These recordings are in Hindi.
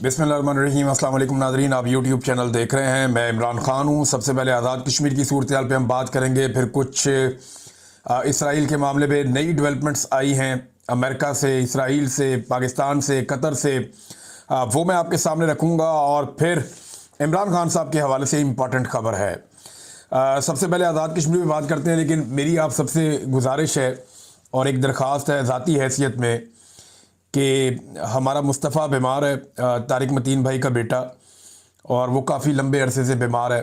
बिस्मिल्लाहिर्रहमानिर्रहीम। अस्सलाम वालेकुम नाज़रीन, आप यूट्यूब चैनल देख रहे हैं। मैं इमरान खान हूँ। सबसे पहले आज़ाद कश्मीर की सूरत-ए-हाल पे हम बात करेंगे, फिर कुछ इसराइल के मामले में नई डेवलपमेंट्स आई हैं अमेरिका से, इसराइल से, पाकिस्तान से, कतर से, वो मैं आपके सामने रखूँगा। और फिर इमरान खान साहब के हवाले से इम्पॉर्टेंट खबर है। सबसे पहले आज़ाद कश्मीर में बात करते हैं, लेकिन मेरी आप सबसे गुजारिश है और एक दरख्वास्त है ज़ाती हैसियत में कि हमारा मुस्तफ़ा बीमार है, तारिक मतीन भाई का बेटा, और वो काफ़ी लंबे अरसे से बीमार है।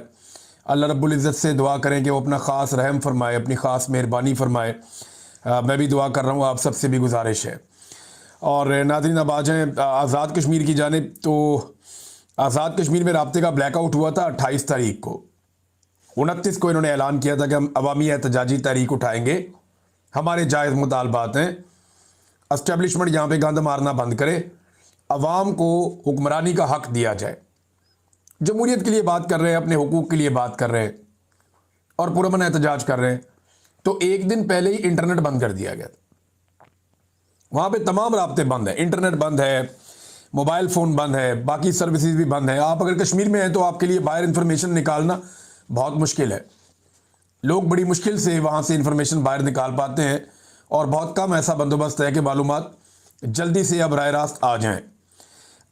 अल्लाह रब्बुल इज़्ज़त से दुआ करें कि वो अपना ख़ास रहम फरमाए, अपनी ख़ास मेहरबानी फरमाए। मैं भी दुआ कर रहा हूँ, आप सबसे भी गुजारिश है। और नाज़रीन, अब आ जाएँ आज़ाद कश्मीर की जानिब। तो आज़ाद कश्मीर में राब्ते का ब्लैकआउट हुआ था 28 तारीख को। 29 को इन्होंने ऐलान किया था कि हम अवामी एहतजाजी तारीख उठाएँगे, हमारे जायज़ मुतालबात हैं। एस्टेब्लिशमेंट यहाँ पे गंद मारना बंद करे, अवाम को हुक्मरानी का हक दिया जाए। जमहूरियत के लिए बात कर रहे हैं, अपने हुकूक के लिए बात कर रहे हैं और पुरअमन एहतजाज कर रहे हैं। तो एक दिन पहले ही इंटरनेट बंद कर दिया गया। वहाँ पे तमाम राब्ते बंद है, इंटरनेट बंद है, मोबाइल फ़ोन बंद है, बाकी सर्विसेज भी बंद है। आप अगर कश्मीर में हैं तो आपके लिए बाहर इंफॉर्मेशन निकालना बहुत मुश्किल है। लोग बड़ी मुश्किल से वहाँ से इंफॉर्मेशन बाहर निकाल पाते हैं और बहुत कम ऐसा बंदोबस्त है कि मालूमात जल्दी से अब राय रास्त आ जाएं।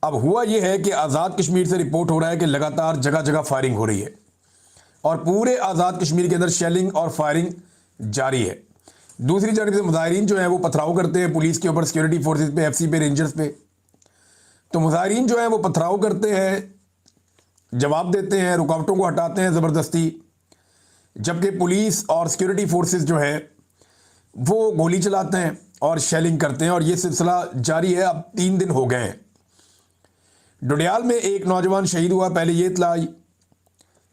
अब हुआ यह है कि आज़ाद कश्मीर से रिपोर्ट हो रहा है कि लगातार जगह जगह फायरिंग हो रही है और पूरे आज़ाद कश्मीर के अंदर शेलिंग और फायरिंग जारी है। दूसरी जानब से मुजाहिरीन जो हैं वो पथराव करते हैं पुलिस के ऊपर, सिक्योरिटी फोर्सेज पे, FC पे, रेंजर्स पे। तो मुजाहिरीन जो हैं वो पथराव करते हैं, जवाब देते हैं, रुकावटों को हटाते हैं ज़बरदस्ती, जबकि पुलिस और सिक्योरिटी फोर्सेज जो हैं वो गोली चलाते हैं और शेलिंग करते हैं। और ये सिलसिला जारी है, अब 3 दिन हो गए हैं। डोडियाल में एक नौजवान शहीद हुआ, पहले ये इत्तला आई।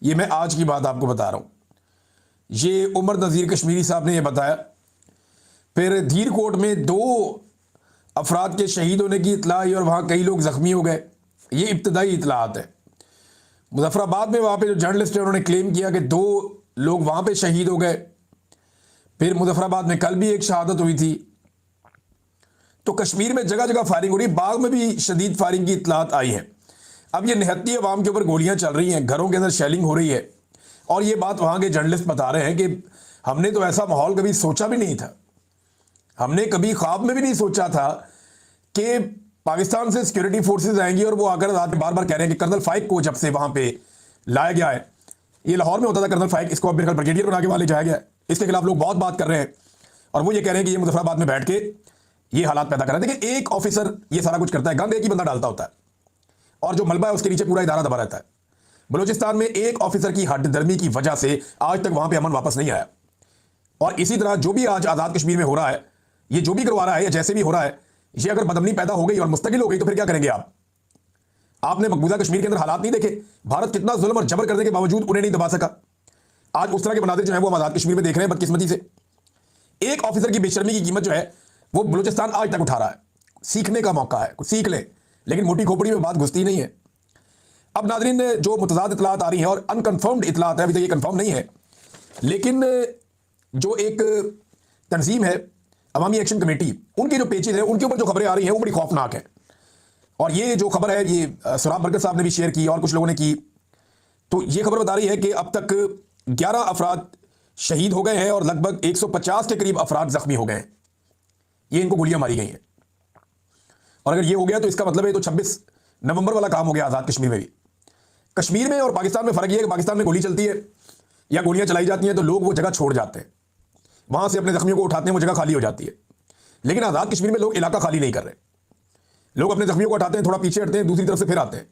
ये मैं आज की बात आपको बता रहा हूँ, ये उमर नज़ीर कश्मीरी साहब ने ये बताया। फिर धीरकोट में 2 अफराद के शहीद होने की इत्तला आई और वहाँ कई लोग ज़ख्मी हो गए। ये इब्तदाई इत्तलात है। मुजफ्फराबाद में वहाँ पे जो जर्नलिस्ट है उन्होंने क्लेम किया कि 2 लोग वहाँ पे शहीद हो गए। फिर मुजफ्फराबाद में कल भी एक शहादत हुई थी। तो कश्मीर में जगह जगह फायरिंग हो रही है। बाग में भी शदीद फायरिंग की इत्तलात आई हैं। अब ये निहत्ती अवाम के ऊपर गोलियां चल रही हैं, घरों के अंदर शेलिंग हो रही है। और ये बात वहाँ के जर्नलिस्ट बता रहे हैं कि हमने तो ऐसा माहौल कभी सोचा भी नहीं था। हमने कभी ख्वाब में भी नहीं सोचा था कि पाकिस्तान से सिक्योरिटी फोर्सेज आएंगी और वो आकर बार बार कह रहे हैं कि कर्नल फाइक को जब से वहाँ पे लाया गया है, ये लाहौर में होता था कर्नल फाइक, इसको अब मेरे ख्याल ब्रिगेडियर बना के वहाँ ले जाया गया है। इसके खिलाफ लोग बहुत बात कर रहे हैं और वो ये कह रहे हैं कि ये मुजफ्फराबाद में बैठ के ये हालात पैदा कर रहे हैं। देखिए, एक ऑफिसर ये सारा कुछ करता है, गंद एक ही बंदा डालता होता है और जो मलबा है उसके नीचे पूरा इदारा दबा रहता है। बलूचिस्तान में एक ऑफिसर की हड्डदर्मी की वजह से आज तक वहां पे अमन वापस नहीं आया। और इसी तरह जो भी आज आज़ाद कश्मीर में हो रहा है, ये जो भी करवा रहा है या जैसे भी हो रहा है, ये अगर बदअमनी पैदा हो गई और मुस्तकिल हो गई तो फिर क्या करेंगे आप? आपने मकबूजा कश्मीर के अंदर हालात नहीं देखे? भारत कितना जुल्म और जबर करने के बावजूद उन्हें नहीं दबा सका। आज उस तरह के मनाजिर जो है वो हम आज़ाद कश्मीर में देख रहे हैं। बदकिस्मती से एक ऑफिसर की बेशर्मी की कीमत जो है वो बलूचिस्तान आज तक उठा रहा है। सीखने का मौका है, कुछ सीख ले, लेकिन मोटी खोपड़ी में बात घुसती नहीं है। अब नाज़रीन, जो मुतज़ाद इत्तलात आ रही हैं और अनकन्फर्म्ड इत्तलात है, अभी तक ये कन्फर्म नहीं है, लेकिन जो एक तंजीम है अवामी एक्शन कमेटी, उनके जो पेजेज हैं उनके ऊपर जो खबरें आ रही हैं वो बड़ी खौफनाक है। और ये जो खबर है ये सुराब बरकत साहब ने भी शेयर की और कुछ लोगों ने की। तो ये खबर बता रही है कि अब तक 11 अफराद शहीद हो गए हैं और लगभग 150 के करीब अफराद जख्मी हो गए हैं। ये इनको गोलियां मारी गई हैं। और अगर ये हो गया तो इसका मतलब है तो 26 नवंबर वाला काम हो गया आज़ाद कश्मीर में भी। कश्मीर में और पाकिस्तान में फ़र्क ये है कि पाकिस्तान में गोली चलती है या गोलियां चलाई जाती हैं तो लोग वो जगह छोड़ जाते हैं, वहां से अपने जख्मियों को उठाते हैं, वो जगह खाली हो जाती है। लेकिन आज़ाद कश्मीर में लोग इलाका खाली नहीं कर रहे। लोग अपने जख्मियों को उठाते हैं, थोड़ा पीछे हटते हैं, दूसरी तरफ से फिर आते हैं,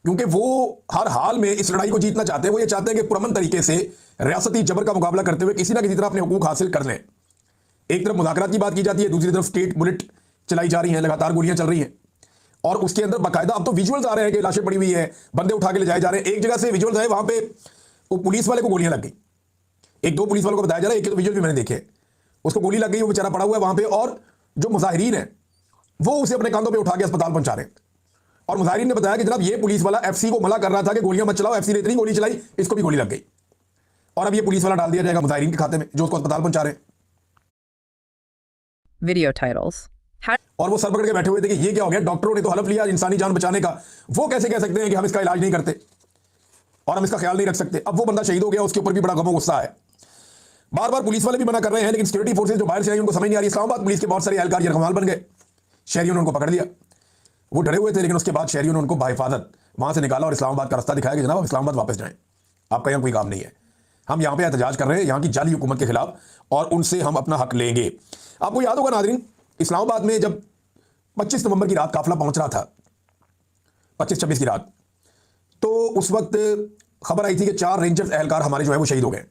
क्योंकि वो हर हाल में इस लड़ाई को जीतना चाहते हैं। वो ये चाहते हैं कि पुरअमन तरीके से रियासती जबर का मुकाबला करते हुए किसी ना किसी तरह अपने हुकूक हासिल कर लें। एक तरफ मुज़ाकरात की बात की जाती है, दूसरी तरफ स्टेट बुलेट चलाई जा रही हैं, लगातार गोलियां चल रही हैं। और उसके अंदर बाकायदा अब तो विजुअल्स आ रहे हैं कि लाशें पड़ी हुई है, बंदे उठा के ले जाए जा रहे हैं। एक जगह से विजुअल्स है, वहां पे वो पुलिस वाले को गोलियां लग गई। 1-2 पुलिस वालों को बताया जा रहा है, एक तो विजुअल भी मैंने देखे, उसको गोली लग गई, वो बेचारा पड़ा हुआ है वहां पे। और जो मुजाहिरीन है वो उसे अपने कांधों पे उठा के अस्पताल पहुंचा रहे हैं। और मुजाहिरीन ने बताया कि जनाब ये पुलिस वाला FC को मना कर रहा था कि गोलियां मत चलाओ, FC ने इतनी गोली चलाई इसको भी गोली लग गई। और अब ये पुलिस वाला डाल दिया जाएगा मुजाहिरीन के खाते में जो उसको अस्पताल पहुंचा रहे हैं। Video titles. और वो सर पकड़ के बैठे हुए थे कि ये क्या हो गया, डॉक्टरों ने तो हलफ लिया इंसानी जान बचाने का, वो कैसे कह सकते हैं कि हम इसका इलाज नहीं करते और हम इसका ख्याल नहीं रख सकते। अब वो बंदा शहीद हो गया, उसके ऊपर भी बड़ा गम गुस्सा है। बार बार पुलिस वाले भी मना कर रहे हैं, लेकिन सिक्योरिटी फोर्सेज जो बाहर से आई उनको समझ नहीं आ रही। इस्लामाबाद पुलिस के बहुत सारे एहलकार यरगमाल बन गए, शहरियों ने उनको पकड़ लिया। वो डरे हुए थे, लेकिन उसके बाद शहरियों ने उनको बाहिफाजत वहां से निकाला और इस्लामाबाद का रास्ता दिखाया कि जनाब आप इस्लामाबाद वापस जाएं, आपका यहाँ कोई काम नहीं है, हम यहाँ पे एहतजाज कर रहे हैं यहाँ की जाली हुकूमत के खिलाफ और उनसे हम अपना हक लेंगे। आपको याद होगा नाज़रीन, इस्लामाबाद में जब 25 नवंबर की रात काफिला पहुंच रहा था, 25-26 की रात, तो उस वक्त खबर आई थी कि 4 रेंजर्स एहलकार हमारे जो है वो शहीद हो गए।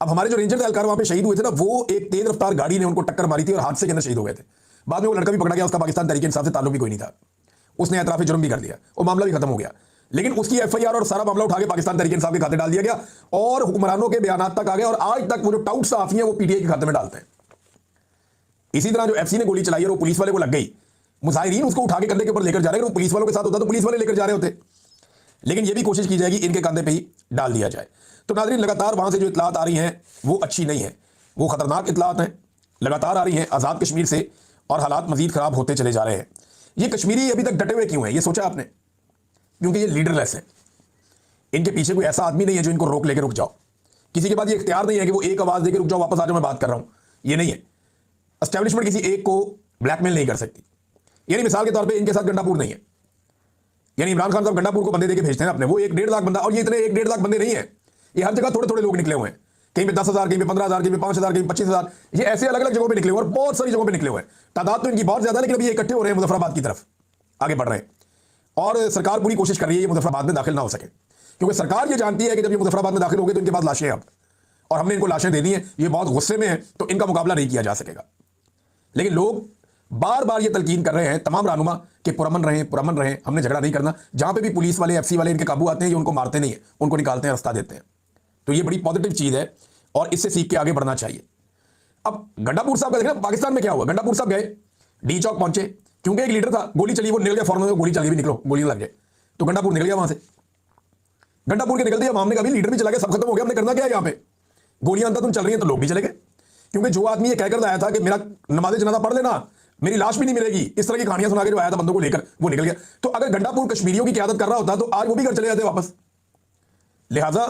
अब हमारे जो रेंजर्स एहलकार वहां पे शहीद हुए थे ना, वो एक तेज रफ्तार गाड़ी ने उनको टक्कर मारी थी और हादसे के अंदर शहीद हो गए थे। बाद में वो लड़का भी पकड़ा गया, उसका पाकिस्तान तहरीक इंसाफ से ताल्लुक भी कोई नहीं था, उसने एतराफ़ जुर्म भी कर दिया और मामला भी खत्म हो गया। लेकिन उसकी एफआईआर और सारा मामला उठा के पाकिस्तान तहरीक इंसाफ के खाते डाल दिया गया और हुक्मरानों के बयान तक आ गए और आज तक वो जो टाउट सहाफ़ी हैं वो पीटीआई के खाते में डालते हैं। इसी तरह जो एफसी ने गोली चलाई और वो पुलिस वाले को लग गई, मुजाहिरीन उसको उठा के कंधे के ऊपर लेकर जा रहे हैं, वो पुलिस वालों के साथ होता तो पुलिस वाले लेकर जा रहे होते, लेकिन ये भी कोशिश की जाएगी इनके कंधे पे ही डाल दिया जाए। तो नाज़रीन, लगातार वहां से जो इतलात आ रही हैं वो अच्छी नहीं है, वो खतरनाक इतलात हैं, लगातार आ रही हैं आज़ाद कश्मीर से और हालात मजीद खराब होते चले जा रहे हैं। ये कश्मीरी अभी तक डटे हुए क्यों हैं, ये सोचा आपने? क्योंकि ये लीडरलेस है, इनके पीछे कोई ऐसा आदमी नहीं है जो इनको रोक लेके रुक जाओ। किसी के पास ये इख्तियार नहीं है कि वो एक आवाज देकर रुक जाओ, वापस आ जाओ, मैं बात कर रहा हूं, ये नहीं है। एस्टेब्लिशमेंट किसी एक को ब्लैकमेल नहीं कर सकती। यानी मिसाल के तौर पे इनके साथ गंडापुर नहीं है, यानी इमरान खान साहब गंडापुर को बंदे देके भेजते हैं अपने, वो 1-1.5 लाख बंदा, और ये इतने 1-1.5 लाख बंदे नहीं है, ये हर जगह थोड़े थोड़े लोग निकले हुए हैं, कहीं पे 10,000, कहीं पे 15,000, कहीं पे 5,000, कहीं पे 25,000, ये ऐसे अलग अलग जगहों पे निकले हुए और बहुत सारी जगहों पे निकले हुए हैं। तादाद तो इनकी बहुत ज्यादा है, लेकिन अभी ये इकट्ठे हो रहे हैं, मुजफ्फराबाद की तरफ आगे बढ़ रहे हैं और सरकार पूरी कोशिश कर रही है ये मुजफ्फराबाद में दाखिल ना हो सके, क्योंकि सरकार ये जानती है कि जब ये मुजफ्फराबाद में दाखिल हो गए तो इनके पास लाशें हैं अब, और हमने इनको लाशें दे दी हैं, ये बहुत गुस्से में है, तो इनका मुकाबला नहीं किया जा सकेगा। लेकिन लोग बार बार ये तलकीन कर रहे हैं तमाम रहनुमा कि पुरअमन रहें, हमने झगड़ा नहीं करना। जहां पे भी पुलिस वाले एफसी वाले इनके काबू आते हैं, ये उनको मारते नहीं है, उनको निकालते हैं, रास्ता देते हैं। तो ये बड़ी पॉजिटिव चीज है और इससे सीख के आगे बढ़ना चाहिए। अब गंडापुर साहब का देखना पाकिस्तान में क्या हुआ। गंडापुर साहब गए, डी चौक पहुंचे, क्योंकि एक लीडर था, गोली चली, वो निकल गया फौरन, गोली चली भी, निकलो, गोली लग जाए, तो गंडापुर निकल गया वहां से। गंडापुर के निकल दिया, मामले का भी लीडर भी चला गया, सब खत्म हो गया, हमने करना क्या है यहाँ पे, गोलियां अंदर तुम चल रही हैं तो लोग भी चले गए। क्योंकि जो आदमी ये कहकर आया था कि मेरा नमाज जनाजा पढ़ लेना, मेरी लाश भी नहीं मिलेगी, इस तरह की कहानियां सुना के जो आया था बंदों को लेकर, वो निकल गया। तो अगर गंडापुर कश्मीरियों की क़यादत कर रहा होता तो आज वो भी घर चले जाते वापस। लिहाजा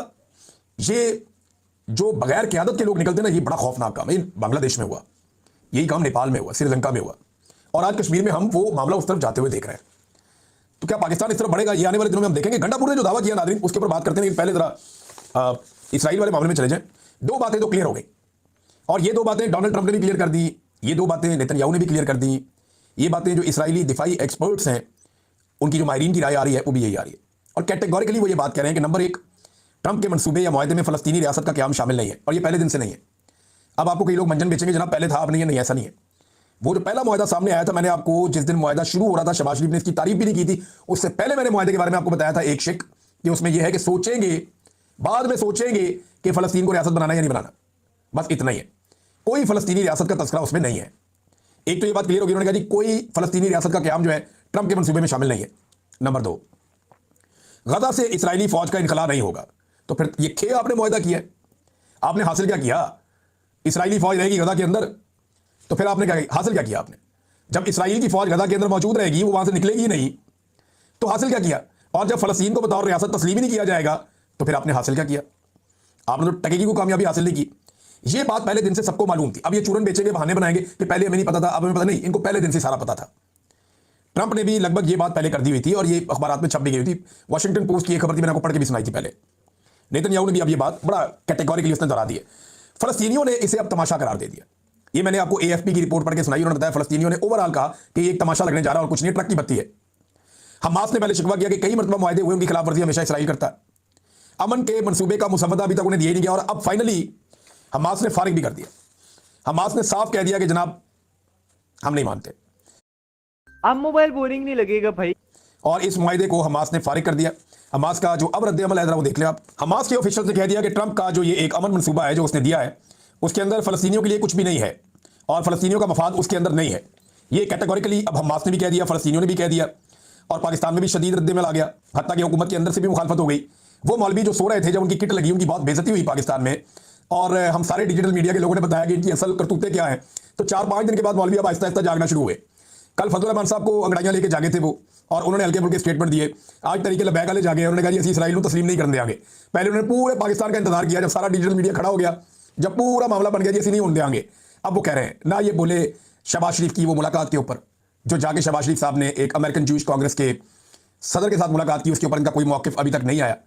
ये जो बगैर क़यादत के लोग निकलते ना, ये बड़ा खौफनाक काम है। बांग्लादेश में हुआ, यही काम नेपाल में हुआ, श्रीलंका में हुआ, और आज कश्मीर में हम वो मामला उस तरफ जाते हुए देख रहे हैं। तो क्या पाकिस्तान इस तरफ बढ़ेगा, ये आने वाले दिनों में हम देखेंगे। गंडापुर ने जो दावा किया नाज़रीन, उसके ऊपर बात करते हैं, लेकिन पहले जरा इसराइल वाले मामले में चले जाएं। 2 बातें तो क्लियर हो गई, और ये 2 बातें डोनाल्ड ट्रंप ने भी क्लियर कर दी, ये 2 बातें नेतन्याहू ने भी क्लियर कर दी। ये बातें जो इसराइली दिफाई एक्सपर्ट्स हैं, उनकी जो माहिरीन की राय आ रही है, वो भी यही आ रही है, और कैटेगोरिकली वो ये बात कह रहे हैं कि नंबर 1, ट्रंप के मंसूबे या मुआहदे में फ़लस्तीनी रियासत का क़याम शामिल नहीं है, और ये पहले दिन से नहीं है। अब आपको कई लोग मंजन बेचेंगे, जनाब पहले था, अब नहीं है, नहीं ऐसा नहीं है। वो जो पहला मुआहदा सामने आया था, मैंने आपको जिस दिन मुआहदा शुरू हो रहा था, शहबाज शरीफ ने इसकी तारीफ भी नहीं की थी, उससे पहले मैंने मुआहदे के बारे में आपको बताया था एक शिक, कि उसमें यह है कि सोचेंगे, बाद में सोचेंगे कि फ़लस्तीन को रियासत बनाना या नहीं बनाना, बस इतना ही है। कोई फ़लस्तीनी रियासत का तस्करा उसमें नहीं है। एक तो ये बात क्लियर होगी, उन्होंने कहा जी कोई फ़लस्तीनी रियासत का क़याम जो है ट्रंप के मंसूबे में शामिल नहीं है। नंबर 2, गजा से इसराइली फौज का इनखला नहीं होगा। तो फिर ये खे आपने मुआहदा किया है, आपने हासिल क्या किया? इसराइली फौज रहेगी गजा के अंदर, तो फिर आपने क्या हासिल क्या किया? आपने जब इसराइल की फौज गजा के अंदर मौजूद रहेगी, वो वहां से निकलेगी ही नहीं, तो हासिल क्या किया? और जब फ़लस्तीन को बतौर रियासत तस्लीम ही नहीं किया जाएगा, तो फिर आपने हासिल क्या किया? आपने तो टकेगी को कामयाबी हासिल नहीं की। ये बात पहले दिन से सबको मालूम थी। अब ये चूरन बेचेंगे, बहाने बनाएंगे कि पहले हमें नहीं पता था, अब हमें पता नहीं, इनको पहले दिन से सारा पता था। ट्रंप ने भी लगभग ये बात पहले कर दी हुई थी, और ये अखबारात में छप भी गई थी। वाशिंगटन पोस्ट की एक खबर थी, मैंने आपको पढ़ के भी सुनाई थी पहले। नेतन्याहू ने भी अब ये बात बड़ा कैटेगोरिकली उसने दोहरा दी है। फ़लस्तीनियों ने इसे अब तमाशा करार दे दिया। ये मैंने आपको AFP की रिपोर्ट पढ़ के सुनाई, उन्होंने बताया फ़लस्तीनियों ने ओवरऑल कहा कि ये एक तमाशा लगने जा रहा है और कुछ नहीं, ट्रक की बत्ती है। हमास ने पहले शिकवा किया कि कई मरतबा मुआहदे हुए, उनकी खिलाफ वर्जी हमेशा इसराइल करता है। अमन के मनसूबे का मुसवदा अभी तक उन्हें दिया ही नहीं गया, और अब फाइनली हमास ने फारिग भी कर दिया। हमास ने साफ कह दिया कि जनाब हम नहीं मानते, अब मोबाइल बोरिंग नहीं लगेगा भाई, और इस मुआहदे को हमास ने फारिग कर दिया। हमास का जो अब रद्द अमल है जरा वो देख ले आप। हमास के ऑफिशियल ने कह दिया कि ट्रंप का जो ये एक अमन मनसूबा है जो उसने दिया है, उसके अंदर फ़लस्तीनियों के लिए कुछ भी नहीं है, और फ़लस्तीनियों का मफाद उसके अंदर नहीं है। ये कैटेगोरिकली अब हमास ने भी कह दिया, फ़लस्तीनियों ने भी कह दिया, और पाकिस्तान में भी शदीद रद्द-ए-अमल आ गया, हत्ता कि हुकूमत के अंदर से भी मुखालफत हो गई। वो मौलवी जो सो रहे थे, जब उनकी किट लगी, उनकी बहुत बेइज्जती हुई पाकिस्तान में, और हम सारे डिजिटल मीडिया के लोगों ने बताया कि इनकी असल करतूतें क्या हैं। तो 4-5 दिन के बाद मौलवी अब आहिस्ता आहिस्ता जागना शुरू हुए कल फजल रहमान साहब को अंगड़ाइयां लेके जागे थे वो, और उन्होंने हल्के फुल्के स्टेटमेंट दिए। आज तरीके लबैक वाले जागे, उन्होंने कहा जी असं इसराइल को तस्लीम नहीं करने देंगे। पहले उन्होंने पूरे पाकिस्तान का इंतजार किया, जब सारा डिजिटल मीडिया खड़ा हो गया, जब पूरा मामला बन गया जी असं नहीं होने देंगे, अब वो कह रहे हैं ना। ये बोले शहबाज शरीफ की वो मुलाकात के ऊपर, जो जाके शहबाज शरीफ साहब ने एक अमेरिकन जूश कांग्रेस के सदर के साथ मुलाकात की, उसके ऊपर इनका कोई मौक़िफ़ अभी तक नहीं आया,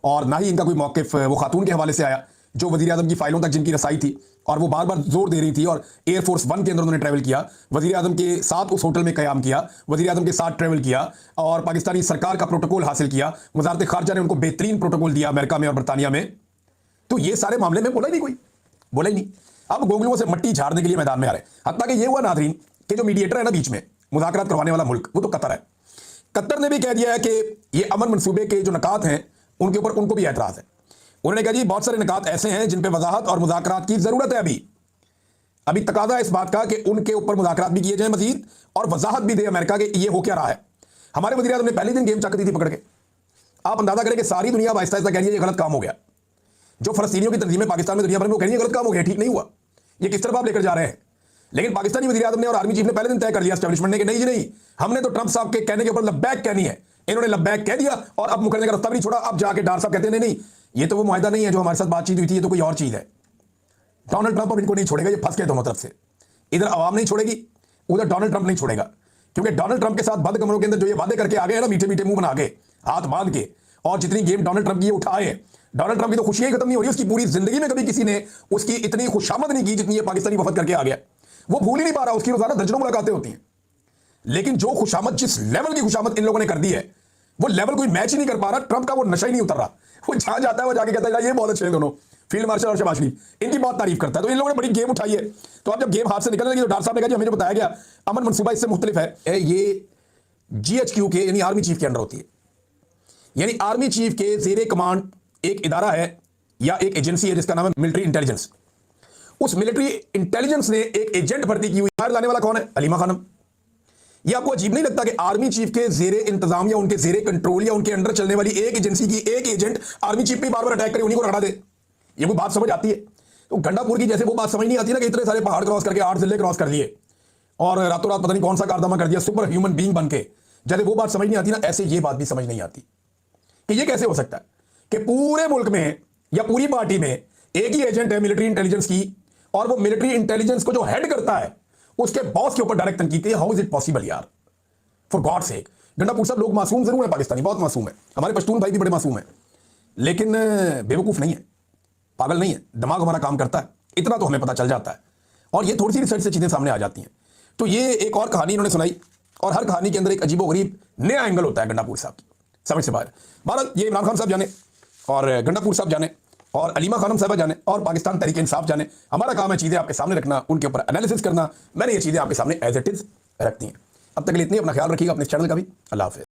और ना ही इनका कोई मौक़िफ़ वो खातून के हवाले से आया जो वज़ीर आज़म की फाइलों तक जिनकी रसाई थी, और वो बार बार जोर दे रही थी, और एयरफोर्स 1 के अंदर उन्होंने ट्रैवल किया, वज़ीर आज़म के साथ उस होटल में क़याम किया, वज़ीर आज़म के साथ ट्रैवल किया, और पाकिस्तानी सरकार का प्रोटोकॉल हासिल किया। वज़ारत ख़ारजा ने उनको बेहतरीन प्रोटोकॉल दिया अमेरिका में और बरतानिया में। तो ये सारे मामले में बोला ही नहीं, कोई बोला ही नहीं। अब गोगलुओं से मट्टी झाड़ने के लिए मैदान में आ रहे हैं। हत्ता कि ये हुआ नाज़रीन कि जो मीडिएटर है ना बीच में मुज़ाकरात करवाने वाला मुल्क, वो तो कतर है। कतर ने भी कह दिया है कि ये अमन मंसूबे के जो नकात हैं उनके ऊपर उनको भी एतराज़ है। उन्होंने कहा जी बहुत सारे निकात ऐसे हैं जिन पे वजाहत और मुज़ाकरात की ज़रूरत है। अभी तकाजा है इस बात का कि उनके ऊपर मुज़ाकरात भी किए जाए मजीद, और वजाहत भी दे अमेरिका के ये हो क्या रहा है। हमारे वज़ीर आज़म ने पहले दिन गेम चक दी थी पकड़ के। आप अंदाजा करें कि सारी दुनिया आहिस्ता आहिस्ता कह रही है ये गलत काम हो गया। जो फ़लस्तीनियों की तंजीमें पाकिस्तान में दुनिया भर में वो कह रही है गलत काम हो गया, ठीक नहीं हुआ, ये किस तरफ आप लेकर जा रहे हैं। लेकिन पाकिस्तानी वज़ीर आज़म ने और आर्मी चीफ ने पहले दिन तय कर दिया एस्टैब्लिशमेंट ने कि नहीं जी नहीं, हमने तो ट्रंप साहब के कहने के ऊपर लब्बैक कहनी है। इन्होंने लब्बैक कह दिया और अब मुकरने का रास्ता भी नहीं छोड़ा। अब जाके डार साहब कहते हैं नहीं ये तो वो मुआहदा नहीं है जो हमारे साथ बातचीत हुई थी, ये तो कोई और चीज़ है। डोनाल्ड ट्रंप अब इनको नहीं छोड़ेगा, ये फंस गए दोनों तरफ से। इधर आवाम नहीं छोड़ेगी, उधर डोनाल्ड ट्रंप नहीं छोड़ेगा, क्योंकि डोनाल्ड ट्रंप के साथ बंद कमरों के अंदर जो ये वादे करके आ गए हैं ना, मीठे मीठे मुंह बना के, हाथ बांध के, और जितनी गेम डोनाल्ड ट्रंप की ये उठाए हैं, डोनाल्ड ट्रंप की तो खुशियां ही खत्म नहीं हो रही। उसकी पूरी जिंदगी में कभी किसी ने उसकी इतनी खुशामद नहीं की जितनी ये पाकिस्तानी वफद करके आ गया। वो भूल ही नहीं पा रहा, उसकी रोजाना दर्जनों मुलाकातें होती हैं। लेकिन जो खुशामद, जिस लेवल की खुशामद इन लोगों ने कर दी है, वो लेवल कोई मैच ही नहीं कर पा रहा। ट्रंप का वो नशा ही नहीं उतर रहा। वो जहां जाता है वो जाके कहता है ये बहुत अच्छे हैं दोनों, फील्ड मार्शल और शहबाज शरीफ, इनकी बहुत तारीफ करता है। तो इन लोगों ने बड़ी गेम उठाई है। तो अब जब गेम हाथ से निकलने लगी तो डार साहब ने कहा हमें जो बताया गया अमन मनसूबा इससे मुख्तलिफ है। ये GHQ के यानी आर्मी चीफ के अंडर होती है। यानी आर्मी चीफ के जेरे कमांड एक इदारा है या एक एजेंसी है जिसका नाम है मिलिट्री इंटेलिजेंस। उस मिलिट्री इंटेलिजेंस ने एक एजेंट भर्ती की हुई। बाहर लाने वाला कौन है? हलीमा खानम। ये आपको अजीब नहीं लगता कि आर्मी चीफ के जेरे इंतजाम या उनके जेरे कंट्रोल या उनके अंडर चलने वाली एक एजेंसी की एक एजेंट आर्मी चीफ पे बार बार अटैक करे, उन्हीं को रगड़ा दे? ये कोई बात समझ आती है? तो गंडापुर की जैसे वो बात समझ नहीं आती ना कि इतने सारे पहाड़ क्रॉस करके 8 जिले क्रॉस कर लिए और रातों रात पता नहीं कौन सा कारनामा कर दिया सुपर ह्यूमन बीइंग बन के, जैसे वो बात समझ नहीं आती ना, ऐसे ये बात भी समझ नहीं आती कि ये कैसे हो सकता है कि पूरे मुल्क में या पूरी पार्टी में एक ही एजेंट है मिलिट्री इंटेलिजेंस की, और वो मिलिट्री इंटेलिजेंस को जो हेड करता है उसके बॉस के ऊपर डायरेक्ट तनकीद है। हाउ इज इट पॉसिबल यार, फॉर गॉड सेक। गंडापुर साहब लोग मासूम जरूर है, पाकिस्तानी बहुत मासूम है, हमारे पश्तून भाई भी बड़े मासूम है, लेकिन बेवकूफ नहीं है, पागल नहीं है, दिमाग हमारा काम करता है, इतना तो हमें पता चल जाता है। और ये थोड़ी सी रिसर्च से चीजें सामने आ जाती हैं। तो ये एक और कहानी इन्होंने सुनाई, और हर कहानी के अंदर एक अजीबोगरीब नया एंगल होता है गंडापुर साहब की, समझ से बाहर। भारत ये इमरान खान साहब जाने और गंडापुर साहब जाने और अलीमा खानम साहबा जाने और पाकिस्तान तहरीक इंसाफ जाने, हमारा काम है चीज़ें आपके सामने रखना, उनके ऊपर एनालिसिस करना। मैंने ये चीज़ें आपके सामने एज इट इज़ रखती हैं। अब तक के लिए इतनी, अपना ख्याल रखिएगा, अपने चैनल का भी। अल्लाह हाफ़िज़।